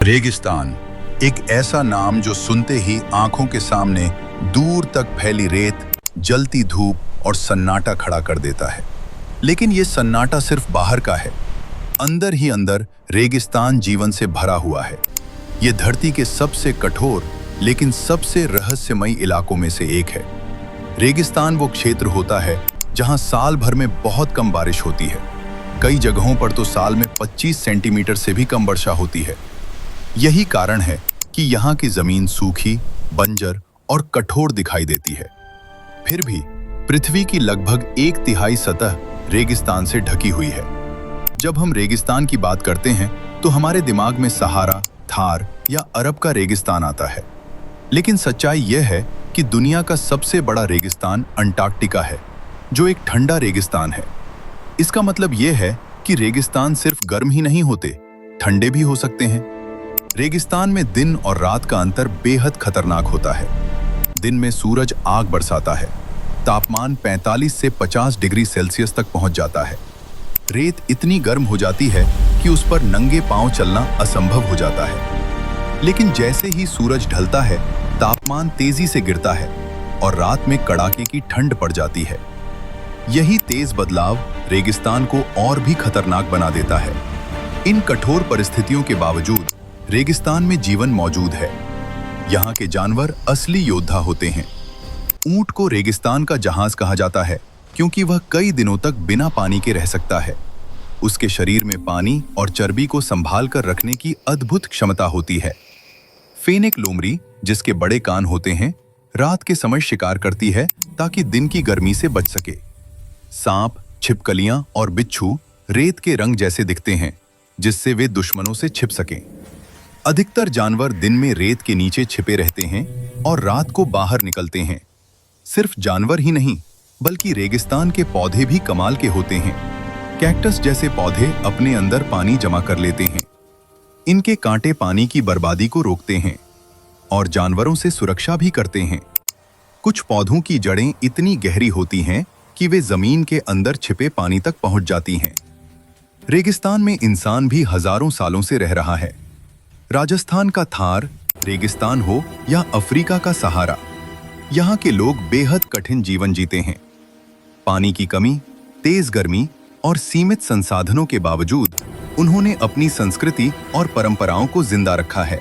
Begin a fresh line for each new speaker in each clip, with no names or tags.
रेगिस्तान एक ऐसा नाम जो सुनते ही आंखों के सामने दूर तक फैली रेत, जलती धूप और सन्नाटा खड़ा कर देता है। लेकिन ये सन्नाटा सिर्फ बाहर का है। अंदर ही अंदर रेगिस्तान जीवन से भरा हुआ है। ये धरती के सबसे कठोर लेकिन सबसे रहस्यमयी इलाकों में से एक है। रेगिस्तान वो क्षेत्र होता है जहां साल भर में बहुत कम बारिश होती है। कई जगहों पर तो साल में 25 सेंटीमीटर से भी कम वर्षा होती है। यही कारण है कि यहाँ की जमीन सूखी, बंजर और कठोर दिखाई देती है। फिर भी पृथ्वी की लगभग 1/3 सतह रेगिस्तान से ढकी हुई है। जब हम रेगिस्तान की बात करते हैं तो हमारे दिमाग में सहारा, थार या अरब का रेगिस्तान आता है। लेकिन सच्चाई यह है कि दुनिया का सबसे बड़ा रेगिस्तान अंटार्कटिका है, जो एक ठंडा रेगिस्तान है। इसका मतलब यह है कि रेगिस्तान सिर्फ गर्म ही नहीं होते, ठंडे भी हो सकते हैं। रेगिस्तान में दिन और रात का अंतर बेहद खतरनाक होता है। दिन में सूरज आग बरसाता है, तापमान 45 से 50 डिग्री सेल्सियस तक पहुंच जाता है। रेत इतनी गर्म हो जाती है कि उस पर नंगे पांव चलना असंभव हो जाता है। लेकिन जैसे ही सूरज ढलता है, तापमान तेजी से गिरता है और रात में कड़ाके की ठंड पड़ जाती है। यही तेज बदलाव रेगिस्तान को और भी खतरनाक बना देता है। इन कठोर परिस्थितियों के बावजूद रेगिस्तान में जीवन मौजूद है। यहाँ के जानवर असली योद्धा होते हैं। ऊंट को रेगिस्तान का जहाज कहा जाता है क्योंकि वह कई दिनों तक बिना पानी के रह सकता है। उसके शरीर में पानी और चर्बी को संभाल कर रखने की अद्भुत क्षमता होती है। फेनेक लोमड़ी, जिसके बड़े कान होते हैं, रात के समय शिकार करती है ताकि दिन की गर्मी से बच सके। सांप, छिपकलियां और बिच्छू रेत के रंग जैसे दिखते हैं, जिससे वे दुश्मनों से छिप सकें। अधिकतर जानवर दिन में रेत के नीचे छिपे रहते हैं और रात को बाहर निकलते हैं। सिर्फ जानवर ही नहीं, बल्कि रेगिस्तान के पौधे भी कमाल के होते हैं। कैक्टस जैसे पौधे अपने अंदर पानी जमा कर लेते हैं। इनके कांटे पानी की बर्बादी को रोकते हैं और जानवरों से सुरक्षा भी करते हैं। कुछ पौधों की जड़ें इतनी गहरी होती हैं कि वे जमीन के अंदर छिपे पानी तक पहुंच जाती हैं। रेगिस्तान में इंसान भी हजारों सालों से रह रहा है। राजस्थान का थार रेगिस्तान हो या अफ्रीका का सहारा, यहाँ के लोग बेहद कठिन जीवन जीते हैं। पानी की कमी, तेज गर्मी और सीमित संसाधनों के बावजूद उन्होंने अपनी संस्कृति और परंपराओं को जिंदा रखा है।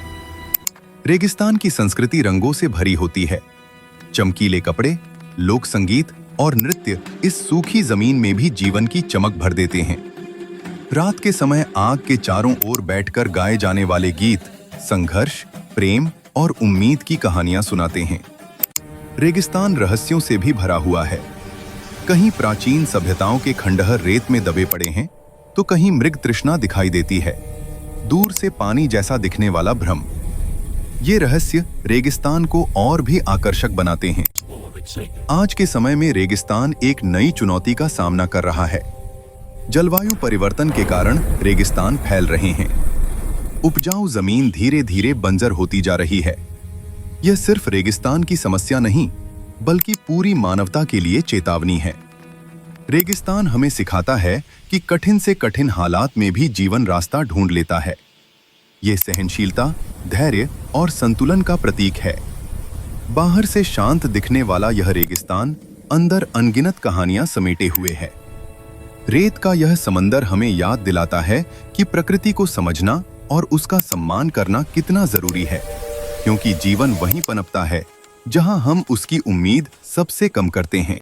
रेगिस्तान की संस्कृति रंगों से भरी होती है। चमकीले कपड़े, लोक संगीत और नृत्य इस सूखी जमीन में भी जीवन की चमक भर देते हैं। रात के समय आग के चारों ओर बैठकर गाए जाने वाले गीत संघर्ष, प्रेम और उम्मीद की कहानियां सुनाते हैं। रेगिस्तान रहस्यों से भी भरा हुआ है। कहीं प्राचीन सभ्यताओं के खंडहर रेत में दबे पड़े हैं, तो कहीं मृग तृष्णा दिखाई देती है, दूर से पानी जैसा दिखने वाला भ्रम। ये रहस्य रेगिस्तान को और भी आकर्षक बनाते हैं। आज के समय में रेगिस्तान एक नई चुनौती का सामना कर रहा है। जलवायु परिवर्तन के कारण रेगिस्तान फैल रहे हैं। उपजाऊ जमीन धीरे धीरे बंजर होती जा रही है। यह सिर्फ रेगिस्तान की समस्या नहीं, बल्कि पूरी मानवता के लिए चेतावनी है। रेगिस्तान हमें सिखाता है कि कठिन से कठिन हालात में भी जीवन रास्ता ढूंढ लेता है। यह सहनशीलता, धैर्य और संतुलन का प्रतीक है। बाहर से शांत दिखने वाला यह रेगिस्तान अंदर अनगिनत कहानियां समेटे हुए है। रेत का यह समंदर हमें याद दिलाता है कि प्रकृति को समझना और उसका सम्मान करना कितना जरूरी है, क्योंकि जीवन वहीं पनपता है जहां हम उसकी उम्मीद सबसे कम करते हैं।